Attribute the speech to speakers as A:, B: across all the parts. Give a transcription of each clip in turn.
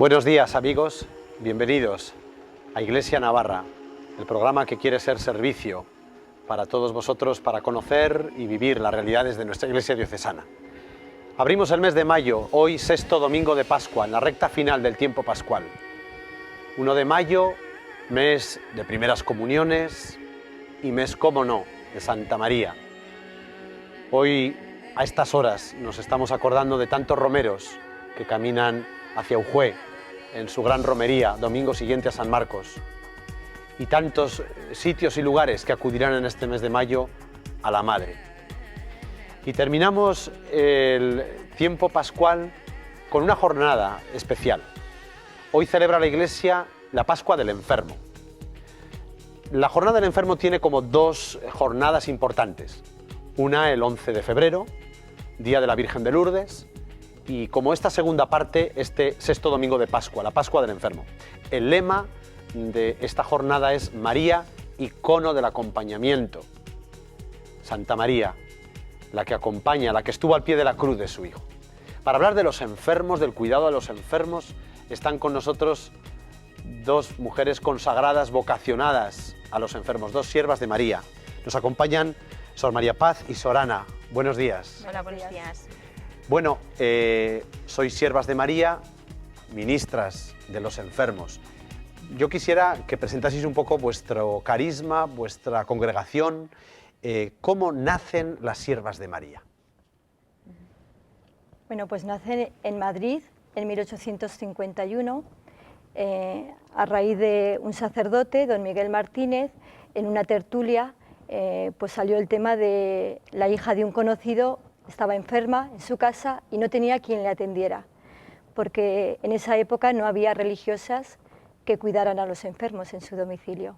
A: Buenos días, amigos, bienvenidos a Iglesia Navarra, el programa que quiere ser servicio para todos vosotros para conocer y vivir las realidades de nuestra Iglesia diocesana. Abrimos el mes de mayo, hoy sexto domingo de Pascua, en la recta final del tiempo pascual. 1 de mayo, mes de primeras comuniones y mes, cómo no, de Santa María. Hoy, a estas horas, nos estamos acordando de tantos romeros que caminan hacia Ujue, en su gran romería, domingo siguiente a San Marcos, y tantos sitios y lugares que acudirán en este mes de mayo a la Madre. Y terminamos el tiempo pascual con una jornada especial. Hoy celebra la Iglesia la Pascua del Enfermo. La jornada del enfermo tiene como dos jornadas importantes. Una el 11 de febrero, Día de la Virgen de Lourdes, y como esta segunda parte, este sexto domingo de Pascua, la Pascua del Enfermo. El lema de esta jornada es María, icono del acompañamiento. Santa María, la que acompaña, la que estuvo al pie de la cruz de su Hijo. Para hablar de los enfermos, del cuidado de los enfermos, están con nosotros dos mujeres consagradas, vocacionadas a los enfermos, dos siervas de María. Nos acompañan Sor María Paz y Sor Ana. Buenos días.
B: Hola, buenos días.
A: Bueno, sois siervas de María, ministras de los enfermos. Yo quisiera que presentaseis un poco vuestro carisma, vuestra congregación, cómo nacen las siervas de María.
C: Bueno, pues nacen en Madrid en 1851, a raíz de un sacerdote, don Miguel Martínez, en una tertulia, pues salió el tema de la hija de un conocido. Estaba enferma en su casa y no tenía quien le atendiera, porque en esa época no había religiosas que cuidaran a los enfermos en su domicilio.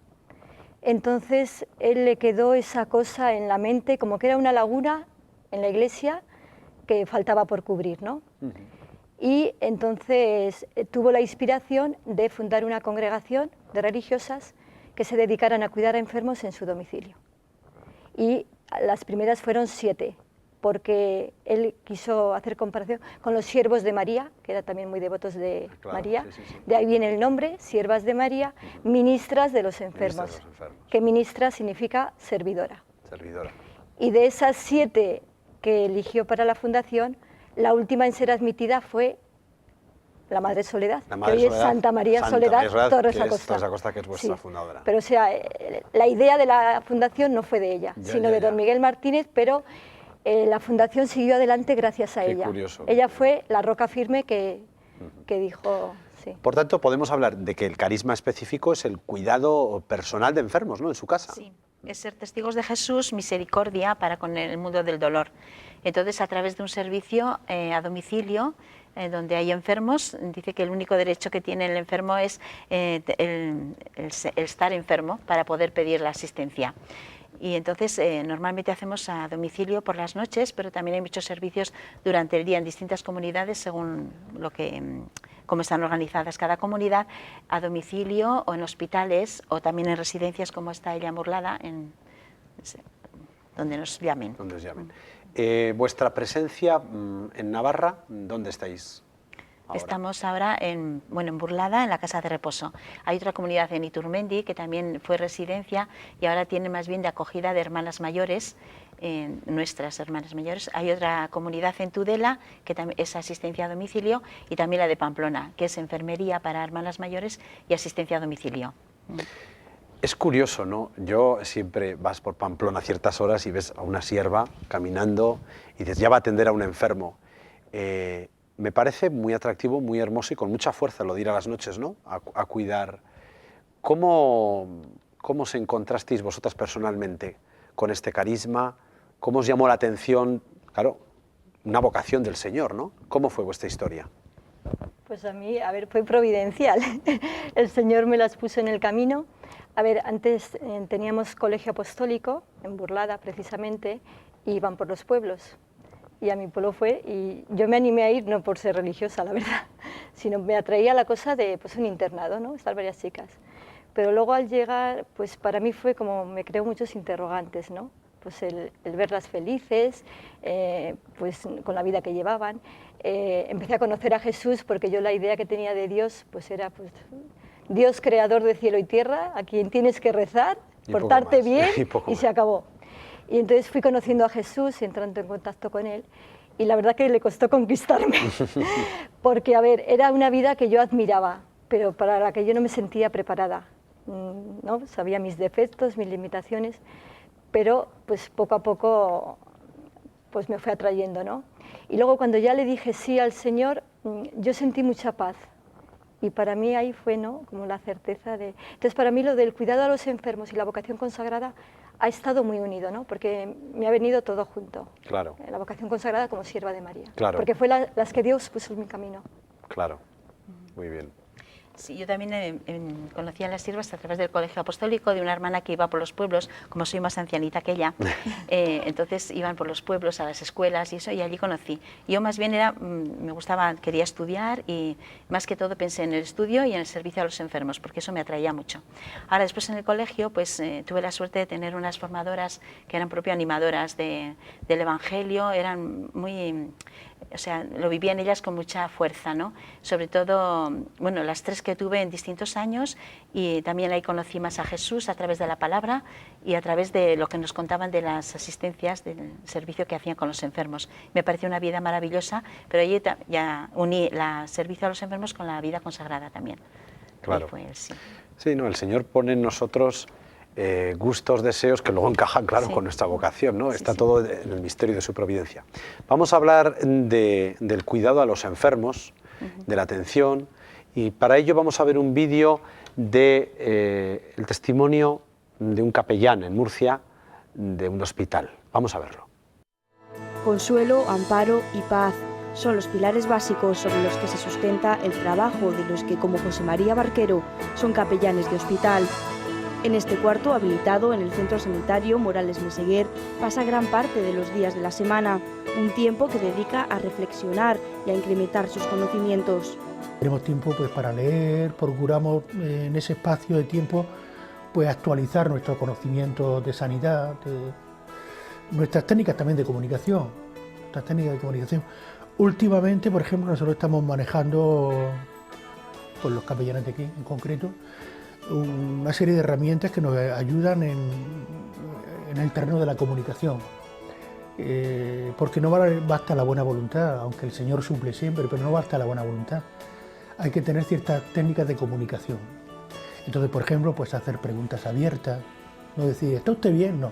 C: Entonces él le quedó esa cosa en la mente, como que era una laguna en la iglesia que faltaba por cubrir, ¿no? Y entonces tuvo la inspiración de fundar una congregación de religiosas que se dedicaran a cuidar a enfermos en su domicilio. Y las primeras fueron 7. Porque él quiso hacer comparación con los siervos de María, que eran también muy devotos de María. Sí. De ahí viene el nombre, siervas de María, ministras de los enfermos. Que ministra significa servidora. Servidora. Y de esas 7 que eligió para la fundación, la última en ser admitida fue la Madre Soledad, que hoy es Santa María Soledad Torres Acosta.
A: Torres Acosta, que es vuestra fundadora.
C: Pero o sea, la idea de la fundación no fue de ella, sino de don Miguel Martínez, pero la fundación siguió adelante gracias a ella. Curioso. Ella fue la roca firme que dijo... Sí.
A: Por tanto, podemos hablar de que el carisma específico es el cuidado personal de enfermos, ¿no?, en su casa.
B: Sí, es ser testigos de Jesús, misericordia para con el mundo del dolor. Entonces, a través de un servicio a domicilio, donde hay enfermos, dice que el único derecho que tiene el enfermo es el estar enfermo para poder pedir la asistencia. Y entonces normalmente hacemos a domicilio por las noches, pero también hay muchos servicios durante el día en distintas comunidades según cómo están organizadas cada comunidad, a domicilio o en hospitales o también en residencias como está ella en Burlada, donde nos llamen.
A: Donde os llamen. ¿Vuestra presencia en Navarra, dónde estáis ahora?
B: Estamos ahora en Burlada, en la Casa de Reposo. Hay otra comunidad en Iturmendi que también fue residencia y ahora tiene más bien de acogida de hermanas mayores, nuestras hermanas mayores. Hay otra comunidad en Tudela que es asistencia a domicilio y también la de Pamplona, que es enfermería para hermanas mayores y asistencia a domicilio.
A: Es curioso, ¿no? Yo siempre vas por Pamplona a ciertas horas y ves a una sierva caminando y dices, ya va a atender a un enfermo. Me parece muy atractivo, muy hermoso y con mucha fuerza lo de ir a las noches, ¿no?, a cuidar. ¿Cómo os encontrasteis vosotras personalmente con este carisma? ¿Cómo os llamó la atención? Claro, una vocación del Señor, ¿no? ¿Cómo fue vuestra historia?
C: Pues a mí, fue providencial. El Señor me las puso en el camino. Antes teníamos colegio apostólico en Burlada, precisamente, y iban por los pueblos. Y a mi pueblo fue, y yo me animé a ir no por ser religiosa, la verdad, sino me atraía la cosa de un internado, ¿no?, estar varias chicas. Pero luego al llegar, pues para mí fue como, me creó muchos interrogantes, ¿no?, pues el verlas felices, pues con la vida que llevaban. Empecé a conocer a Jesús porque yo la idea que tenía de Dios pues era pues, Dios creador de cielo y tierra, a quien tienes que rezar, portarte bien y se acabó. Y entonces fui conociendo a Jesús y entrando en contacto con Él. Y la verdad que le costó conquistarme, porque, a ver, era una vida que yo admiraba, pero para la que yo no me sentía preparada, ¿no? Sabía mis defectos, mis limitaciones, pero pues poco a poco pues me fue atrayendo, ¿no? Y luego cuando ya le dije sí al Señor, yo sentí mucha paz. Y para mí ahí fue, ¿no?, como la certeza de... Entonces, para mí lo del cuidado a los enfermos y la vocación consagrada ha estado muy unido, ¿no?, porque me ha venido todo junto.
A: Claro.
C: La vocación consagrada como sierva de María.
A: Claro.
C: Porque fue las que Dios puso en mi camino.
A: Claro, muy bien.
B: Sí, yo también conocí a las siervas a través del colegio apostólico, de una hermana que iba por los pueblos, como soy más ancianita que ella, entonces iban por los pueblos a las escuelas y eso, y allí conocí. Yo más bien me gustaba, quería estudiar y más que todo pensé en el estudio y en el servicio a los enfermos, porque eso me atraía mucho. Ahora después en el colegio pues tuve la suerte de tener unas formadoras que eran propio animadoras del Evangelio, eran muy... O sea, lo vivían ellas con mucha fuerza, ¿no? Sobre todo, bueno, las tres que tuve en distintos años, y también ahí conocí más a Jesús a través de la palabra y a través de lo que nos contaban de las asistencias del servicio que hacían con los enfermos. Me pareció una vida maravillosa, pero allí ya uní el servicio a los enfermos con la vida consagrada también.
A: Claro.
B: Pues, sí.
A: Sí, no, el Señor pone en nosotros gustos, deseos que luego encajan, claro, con nuestra vocación, ¿no? Está todo en el misterio de su providencia. Vamos a hablar del cuidado a los enfermos, de la atención, y para ello vamos a ver un vídeo del testimonio de un capellán en Murcia de un hospital. Vamos a verlo.
D: Consuelo, amparo y paz son los pilares básicos sobre los que se sustenta el trabajo de los que, como José María Barquero, son capellanes de hospital. En este cuarto, habilitado en el Centro Sanitario Morales Meseguer, pasa gran parte de los días de la semana, un tiempo que dedica a reflexionar y a incrementar sus conocimientos.
E: Tenemos tiempo pues, para leer, procuramos en ese espacio de tiempo pues, actualizar nuestro conocimiento de sanidad, nuestras técnicas también de comunicación. Últimamente, por ejemplo, nosotros estamos manejando, con los capellanes de aquí en concreto, una serie de herramientas que nos ayudan en el terreno de la comunicación, porque no basta la buena voluntad, aunque el Señor suple siempre, pero no basta la buena voluntad. Hay que tener ciertas técnicas de comunicación. Entonces, por ejemplo, pues hacer preguntas abiertas, no decir, ¿está usted bien? No,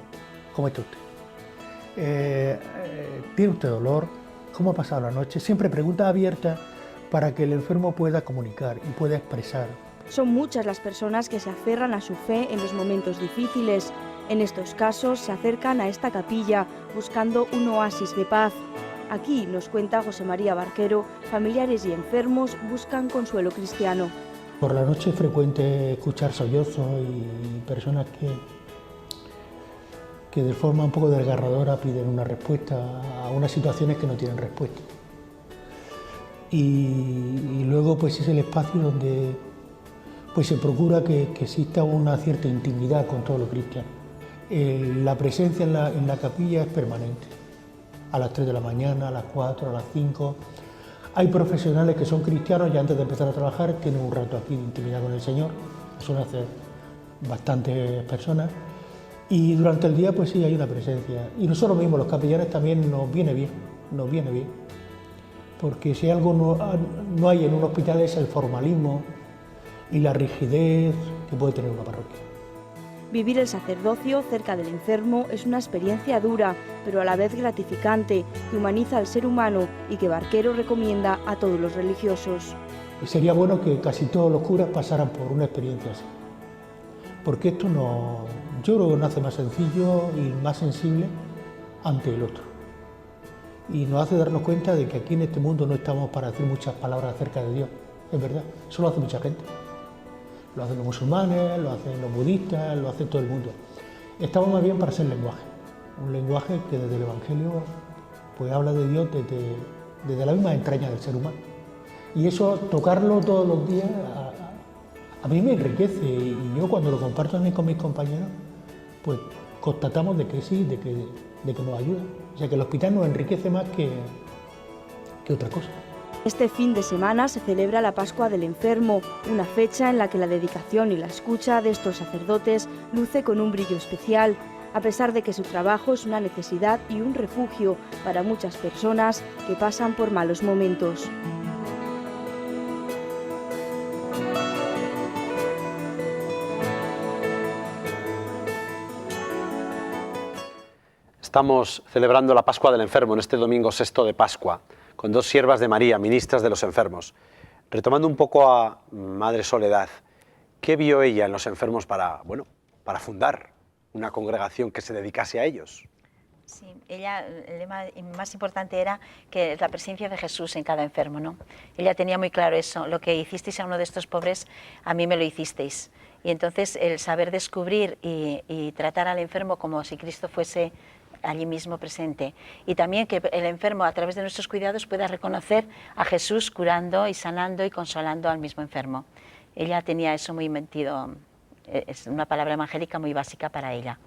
E: ¿cómo está usted? ¿Tiene usted dolor? ¿Cómo ha pasado la noche? Siempre preguntas abiertas para que el enfermo pueda comunicar y pueda expresar.
D: Son muchas las personas que se aferran a su fe en los momentos difíciles. En estos casos se acercan a esta capilla buscando un oasis de paz. Aquí, nos cuenta José María Barquero, familiares y enfermos buscan consuelo cristiano.
E: Por la noche es frecuente escuchar sollozos y personas que de forma un poco desgarradora piden una respuesta a unas situaciones que no tienen respuesta. Y luego pues es el espacio donde pues se procura que exista una cierta intimidad con todos los cristianos. La presencia en la capilla es permanente, a las 3 de la mañana, a las 4, a las 5. Hay profesionales que son cristianos y antes de empezar a trabajar tienen un rato aquí de intimidad con el Señor, eso lo hacen bastantes personas, y durante el día pues sí hay una presencia. Y nosotros mismos, los capellanes, también nos viene bien, porque si algo no hay en un hospital es el formalismo y la rigidez que puede tener una parroquia.
D: Vivir el sacerdocio cerca del enfermo es una experiencia dura, pero a la vez gratificante, que humaniza al ser humano y que Barquero recomienda a todos los religiosos.
E: Y sería bueno que casi todos los curas pasaran por una experiencia así, porque esto yo creo que nos hace más sencillo y más sensible ante el otro. Y nos hace darnos cuenta de que aquí en este mundo no estamos para decir muchas palabras acerca de Dios, es verdad, eso lo hace mucha gente. Lo hacen los musulmanes, lo hacen los budistas, lo hace todo el mundo. Estamos más bien para ser lenguaje, un lenguaje que desde el Evangelio pues habla de Dios desde la misma entraña del ser humano. Y eso, tocarlo todos los días, a mí me enriquece, y yo cuando lo comparto también con mis compañeros, pues constatamos de que sí, de que nos ayuda. O sea, que el hospital nos enriquece más que otra cosa.
D: Este fin de semana se celebra la Pascua del Enfermo, una fecha en la que la dedicación y la escucha de estos sacerdotes luce con un brillo especial, a pesar de que su trabajo es una necesidad y un refugio para muchas personas que pasan por malos momentos.
A: Estamos celebrando la Pascua del Enfermo en este domingo sexto de Pascua, con dos siervas de María, ministras de los enfermos. Retomando un poco a Madre Soledad, ¿qué vio ella en los enfermos para fundar una congregación que se dedicase a ellos?
B: Sí, ella, el lema más importante era que la presencia de Jesús en cada enfermo, ¿no? Ella tenía muy claro eso, lo que hicisteis a uno de estos pobres, a mí me lo hicisteis. Y entonces el saber descubrir y tratar al enfermo como si Cristo fuese allí mismo presente, y también que el enfermo a través de nuestros cuidados pueda reconocer a Jesús curando y sanando y consolando al mismo enfermo. Ella tenía eso muy metido, es una palabra evangélica muy básica para ella.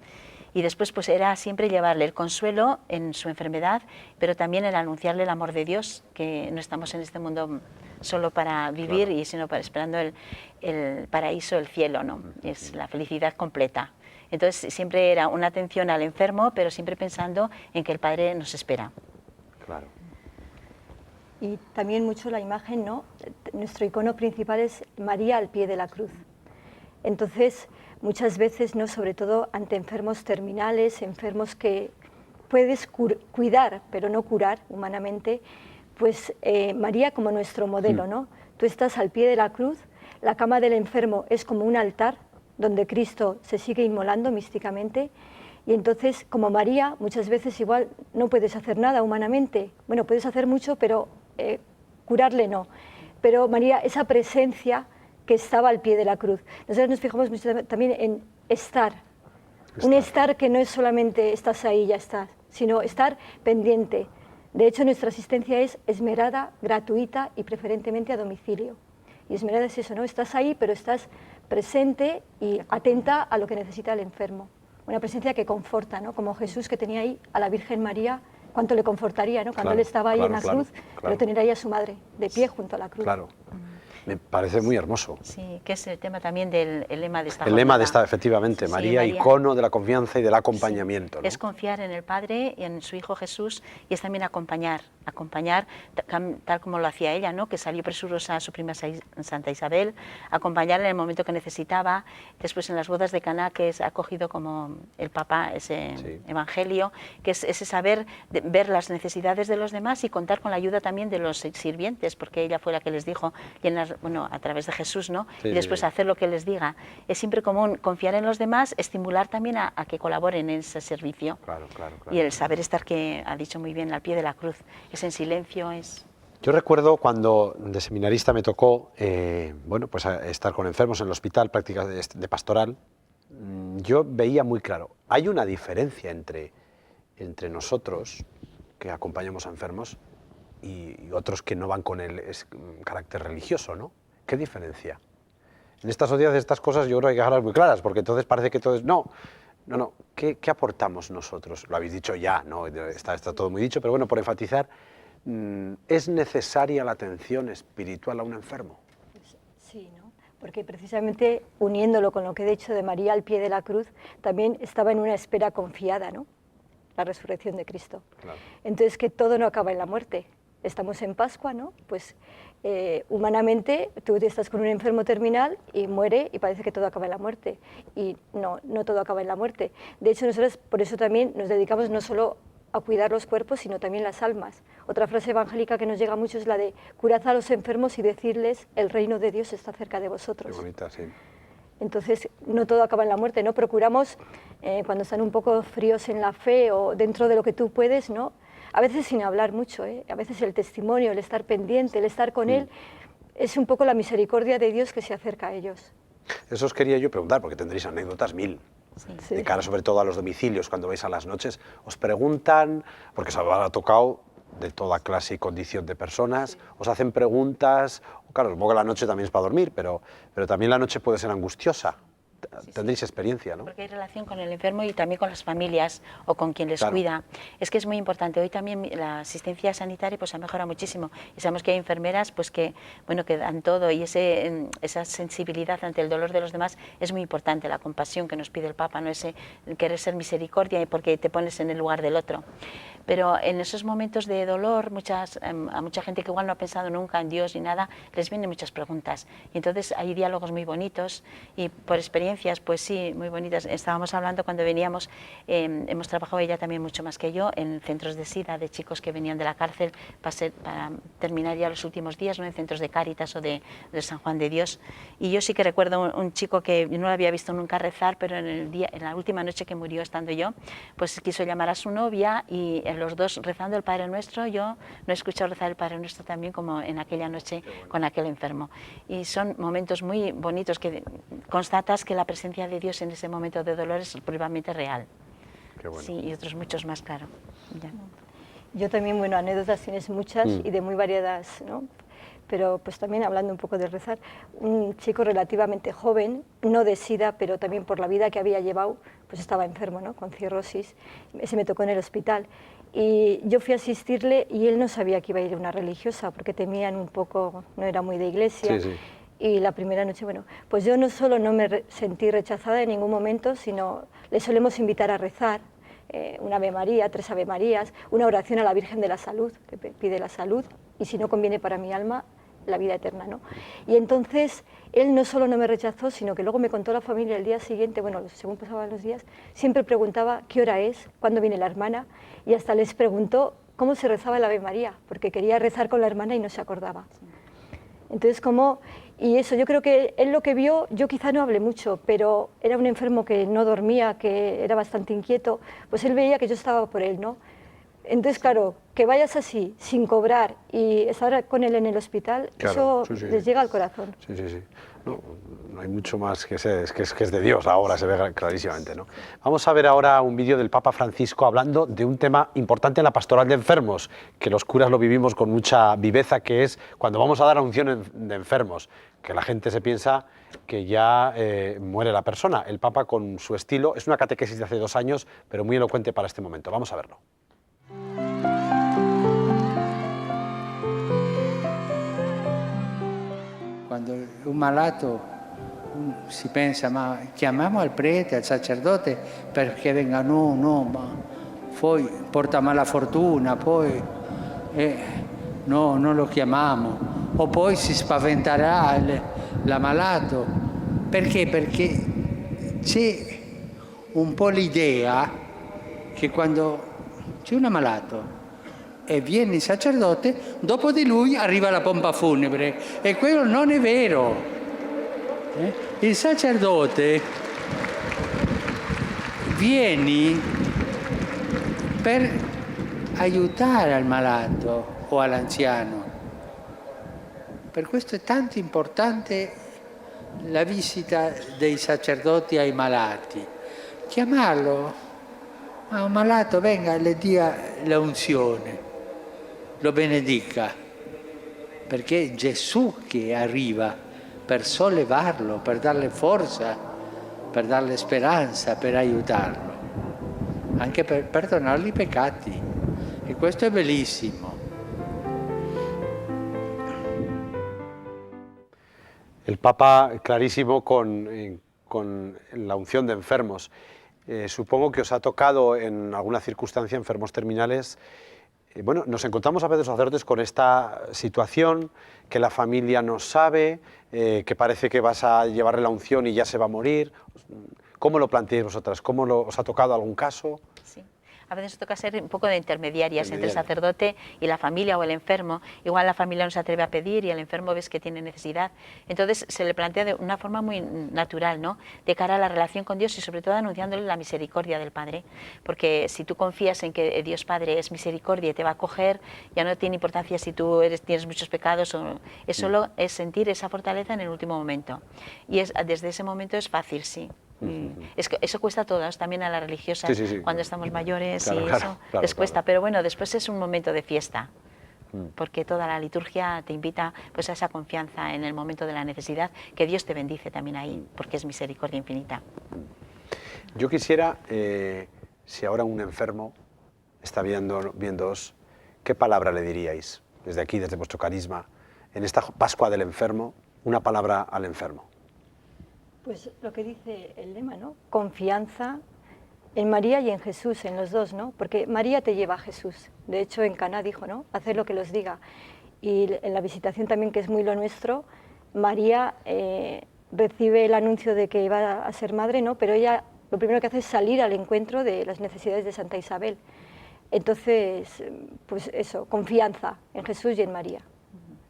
B: Y después pues era siempre llevarle el consuelo en su enfermedad, pero también el anunciarle el amor de Dios, que no estamos en este mundo solo para vivir, claro, sino para esperando el paraíso, el cielo, ¿no? Es la felicidad completa. Entonces siempre era una atención al enfermo, pero siempre pensando en que el Padre nos espera.
A: Claro.
C: Y también mucho la imagen, ¿no? Nuestro icono principal es María al pie de la cruz. Entonces, muchas veces, ¿no? Sobre todo ante enfermos terminales, enfermos que puedes cuidar, pero no curar humanamente, pues María como nuestro modelo, ¿no? Tú estás al pie de la cruz, la cama del enfermo es como un altar, donde Cristo se sigue inmolando místicamente, y entonces, como María, muchas veces igual no puedes hacer nada humanamente. Bueno, puedes hacer mucho, pero curarle no. Pero María, esa presencia que estaba al pie de la cruz. Nosotros nos fijamos mucho también en estar. Un estar que no es solamente estás ahí y ya estás, sino estar pendiente. De hecho, nuestra asistencia es esmerada, gratuita y preferentemente a domicilio. Y esmerada es eso, ¿no? Estás ahí, pero estás presente y atenta a lo que necesita el enfermo. Una presencia que conforta, ¿no? Como Jesús, que tenía ahí a la Virgen María, cuánto le confortaría, ¿no? Cuando él estaba ahí en la cruz, pero tener ahí a su madre, de pie junto a la cruz.
A: Claro. Me parece muy hermoso.
B: Sí, que es el tema también del lema de esta jornada.
A: El lema de esta, efectivamente,
B: sí,
A: María, icono de la confianza y del acompañamiento.
B: Sí,
A: ¿no?
B: Es confiar en el Padre y en su Hijo Jesús, y es también acompañar tal como lo hacía ella, ¿no? Que salió presurosa a su prima Santa Isabel, acompañarla en el momento que necesitaba, después en las bodas de Caná, que ha cogido como el Papa ese evangelio, que es ese saber ver las necesidades de los demás y contar con la ayuda también de los sirvientes, porque ella fue la que les dijo llenar, a través de Jesús, ¿no? Y después hacer lo que les diga. Es siempre común confiar en los demás, estimular también a que colaboren en ese servicio. Claro. Y el saber estar, que ha dicho muy bien, al pie de la cruz, es en silencio, es...
A: Yo recuerdo cuando de seminarista me tocó pues estar con enfermos en el hospital, prácticas de pastoral. Yo veía muy claro, hay una diferencia entre nosotros, que acompañamos a enfermos, y otros que no van con el carácter religioso, ¿no? ¿Qué diferencia? En esta sociedad estas cosas yo creo que hay que dejarlas muy claras, porque entonces parece que todo es... No. ¿Qué aportamos nosotros? Lo habéis dicho ya, ¿no? Está todo muy dicho, pero bueno, por enfatizar, ¿es necesaria la atención espiritual a un enfermo?
C: Sí, ¿no? Porque precisamente uniéndolo con lo que he dicho de María al pie de la cruz, también estaba en una espera confiada, ¿no? La resurrección de Cristo. Claro. Entonces, que todo no acaba en la muerte. Estamos en Pascua, ¿no? Pues humanamente tú estás con un enfermo terminal y muere y parece que todo acaba en la muerte. Y no todo acaba en la muerte. De hecho, nosotros por eso también nos dedicamos no solo a cuidar los cuerpos, sino también las almas. Otra frase evangélica que nos llega mucho es la de curad a los enfermos y decirles el reino de Dios está cerca de vosotros.
A: Qué bonita, sí.
C: Entonces, no todo acaba en la muerte, ¿no? Procuramos, cuando están un poco fríos en la fe o dentro de lo que tú puedes, ¿no? A veces sin hablar mucho, a veces el testimonio, el estar pendiente, el estar con Él, es un poco la misericordia de Dios que se acerca a ellos.
A: Eso os quería yo preguntar, porque tendréis anécdotas mil. Sí. De cara sobre todo a los domicilios, cuando vais a las noches, os preguntan, porque os habrá tocado de toda clase y condición de personas, os hacen preguntas, claro, supongo que la noche también es para dormir, pero también la noche puede ser angustiosa. tendréis experiencia, ¿no?
B: Porque hay relación con el enfermo y también con las familias o con quien les cuida. Es que es muy importante. Hoy también la asistencia sanitaria pues ha mejorado muchísimo y sabemos que hay enfermeras pues que, bueno, que dan todo y esa sensibilidad ante el dolor de los demás es muy importante, la compasión que nos pide el Papa, ¿no? Ese querer ser misericordia porque te pones en el lugar del otro. Pero en esos momentos de dolor, a mucha gente que igual no ha pensado nunca en Dios ni nada, les vienen muchas preguntas. Y entonces hay diálogos muy bonitos y por experiencias, pues sí, muy bonitas. Estábamos hablando cuando veníamos, hemos trabajado ella también mucho más que yo, en centros de SIDA, de chicos que venían de la cárcel para terminar ya los últimos días, ¿no? En centros de Cáritas o de San Juan de Dios. Y yo sí que recuerdo un chico que no lo había visto nunca rezar, pero en la última noche que murió estando yo, pues quiso llamar a su novia y los dos rezando el Padre Nuestro. Yo no he escuchado rezar el Padre Nuestro también como en aquella noche con aquel enfermo. Y son momentos muy bonitos que constatas que la presencia de Dios en ese momento de dolor es puramente real.
A: Qué bueno.
B: Sí, y otros muchos más, claro. Ya.
C: Yo también, bueno, anécdotas tienes muchas y de muy variadas, ¿no? Pero pues también hablando un poco de rezar, un chico relativamente joven, no de SIDA, pero también por la vida que había llevado, pues estaba enfermo, ¿no? Con cirrosis, se me tocó en el hospital. Y yo fui a asistirle y él no sabía que iba a ir a una religiosa, porque temían un poco, no era muy de iglesia.
A: Sí, sí.
C: Y la primera noche, bueno, pues yo no solo no me sentí rechazada en ningún momento, sino le solemos invitar a rezar, una Ave María, 3 Ave Marías, una oración a la Virgen de la Salud, que pide la salud, y si no conviene para mi alma, la vida eterna, ¿no? Y entonces él no solo no me rechazó, sino que luego me contó la familia el día siguiente, bueno, según pasaban los días, siempre preguntaba qué hora es, cuándo viene la hermana, y hasta les preguntó cómo se rezaba el Ave María, porque quería rezar con la hermana y no se acordaba. Entonces, y eso, yo creo que él lo que vio, yo quizá no hablé mucho, pero era un enfermo que no dormía, que era bastante inquieto, pues él veía que yo estaba por él, ¿no? Entonces, claro, que vayas así, sin cobrar, y estar con él en el hospital,
A: Claro,
C: eso les llega al corazón.
A: Sí, sí, sí. No hay mucho más que sé, es que es de Dios ahora, se ve clarísimamente, ¿no? Vamos a ver ahora un vídeo del Papa Francisco hablando de un tema importante en la pastoral de enfermos, que los curas lo vivimos con mucha viveza, que es cuando vamos a dar la unción de enfermos, que la gente se piensa que ya muere la persona. El Papa, con su estilo, es una catequesis de hace 2 años, pero muy elocuente para este momento. Vamos a verlo.
F: Quando un malato si pensa, ma chiamiamo al prete, al sacerdote perché venga, no, ma poi porta mala fortuna, poi no, non lo chiamiamo, o poi si spaventerà l'ammalato. Perché? Perché c'è un po' l'idea che quando c'è un ammalato e viene il sacerdote, dopo di lui arriva la pompa funebre, e quello non è vero. Il sacerdote viene per aiutare al malato o all'anziano. Per questo è tanto importante la visita dei sacerdoti ai malati. Chiamarlo, a un malato venga e le dia la unzione, lo benedica, perché è Gesù che arriva per sollevarlo, per darle forza, per darle speranza, per aiutarlo, anche per perdonargli i peccati. E questo è bellissimo.
A: El Papa clarísimo con la unción de enfermos. Supongo que os ha tocado en alguna circunstancia enfermos terminales. Bueno, nos encontramos a veces sacerdotes con esta situación, que la familia no sabe, que parece que vas a llevarle la unción y ya se va a morir. ¿Cómo lo planteáis vosotras? ¿Os ha tocado algún caso?
B: Sí. A veces nos toca ser un poco de intermediarias entre el sacerdote y la familia o el enfermo. Igual la familia no se atreve a pedir y el enfermo ves que tiene necesidad. Entonces se le plantea de una forma muy natural, ¿no? De cara a la relación con Dios y sobre todo anunciándole la misericordia del Padre. Porque si tú confías en que Dios Padre es misericordia y te va a acoger, ya no tiene importancia si tú tienes muchos pecados o es solo es sentir esa fortaleza en el último momento. Y desde ese momento es fácil, sí. Eso cuesta a todas, también a las religiosas,
A: sí.
B: cuando estamos mayores,
A: Claro,
B: y
A: claro,
B: eso
A: claro,
B: les cuesta, pero bueno, después es un momento de fiesta. porque toda la liturgia te invita pues, a esa confianza en el momento de la necesidad, que Dios te bendice también ahí, porque es misericordia infinita.
A: Yo quisiera, si ahora un enfermo está viéndoos, ¿qué palabra le diríais desde aquí, desde vuestro carisma, en esta Pascua del enfermo, una palabra al enfermo?
C: Pues lo que dice el lema, ¿no? Confianza en María y en Jesús, en los dos, ¿no? Porque María te lleva a Jesús. De hecho, en Caná dijo, ¿no? Haced lo que los diga. Y en la visitación también, que es muy lo nuestro, María recibe el anuncio de que iba a ser madre, ¿no? Pero ella lo primero que hace es salir al encuentro de las necesidades de Santa Isabel. Entonces, pues eso, confianza en Jesús y en María,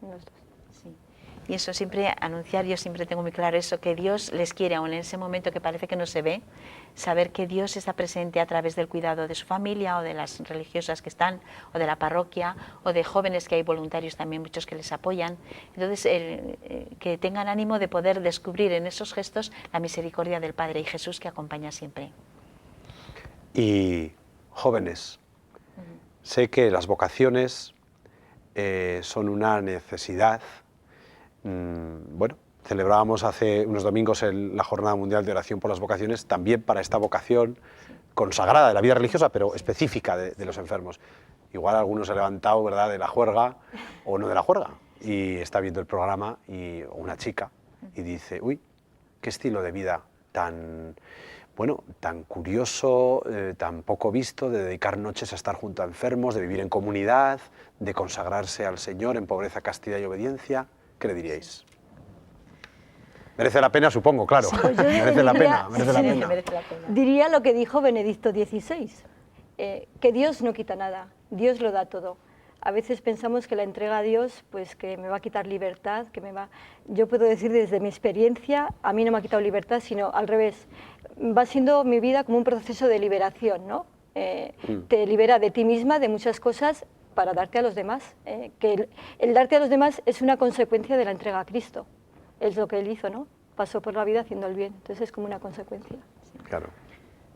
C: en los dos.
B: Sí. Y eso siempre, anunciar, yo siempre tengo muy claro eso, que Dios les quiere, aun en ese momento que parece que no se ve, saber que Dios está presente a través del cuidado de su familia o de las religiosas que están, o de la parroquia, o de jóvenes, que hay voluntarios también, muchos que les apoyan. Entonces, que tengan ánimo de poder descubrir en esos gestos la misericordia del Padre y Jesús, que acompaña siempre.
A: Y jóvenes, sé que las vocaciones son una necesidad. Bueno, celebrábamos hace unos domingos la Jornada Mundial de Oración por las Vocaciones, también para esta vocación consagrada de la vida religiosa, pero específica de los enfermos. Igual alguno se ha levantado, ¿verdad?, de la juerga o no de la juerga, y está viendo el programa, o una chica, y dice, uy, qué estilo de vida tan, bueno, tan curioso, tan poco visto, de dedicar noches a estar junto a enfermos, de vivir en comunidad, de consagrarse al Señor en pobreza, castidad y obediencia. ¿Qué le diríais? Merece la pena, supongo, claro.
C: Sí, pues
A: merece la pena.
C: Diría lo que dijo Benedicto XVI, que Dios no quita nada, Dios lo da todo. A veces pensamos que la entrega a Dios, pues que me va a quitar libertad, Yo puedo decir desde mi experiencia, a mí no me ha quitado libertad, sino al revés. Va siendo mi vida como un proceso de liberación, ¿no? Te libera de ti misma, de muchas cosas, para darte a los demás, que el darte a los demás es una consecuencia de la entrega a Cristo, es lo que Él hizo, ¿no? Pasó por la vida haciendo el bien, entonces es como una consecuencia.
B: Sí.
A: Claro.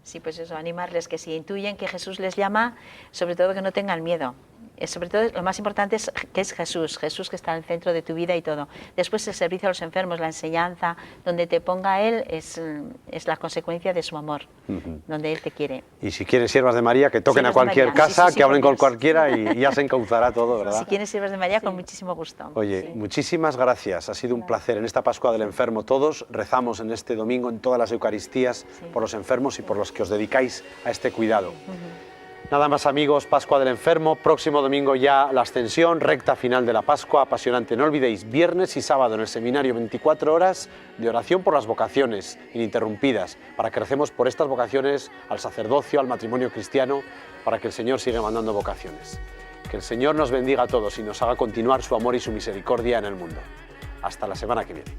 B: Sí, pues eso, animarles, que si intuyen que Jesús les llama, sobre todo que no tengan miedo. Sobre todo lo más importante es que es Jesús que está en el centro de tu vida y todo. Después el servicio a los enfermos, la enseñanza, donde te ponga Él es la consecuencia de su amor, donde Él te quiere.
A: Y si quieren siervas de María, que toquen
B: Siervas
A: a cualquier
B: de María.
A: casa,
B: Sí,
A: que hablen con
B: Dios.
A: cualquiera y ya se encauzará todo, ¿verdad?
B: Si quieren siervas de María, con muchísimo gusto.
A: Oye, muchísimas gracias, ha sido un placer. En esta Pascua del Enfermo todos rezamos en este domingo en todas las Eucaristías por los enfermos y por los que os dedicáis a este cuidado. Nada más, amigos, Pascua del Enfermo, próximo domingo ya la Ascensión, recta final de la Pascua, apasionante. No olvidéis, viernes y sábado en el seminario 24 horas de oración por las vocaciones ininterrumpidas, para que recemos por estas vocaciones al sacerdocio, al matrimonio cristiano, para que el Señor siga mandando vocaciones. Que el Señor nos bendiga a todos y nos haga continuar su amor y su misericordia en el mundo. Hasta la semana que viene.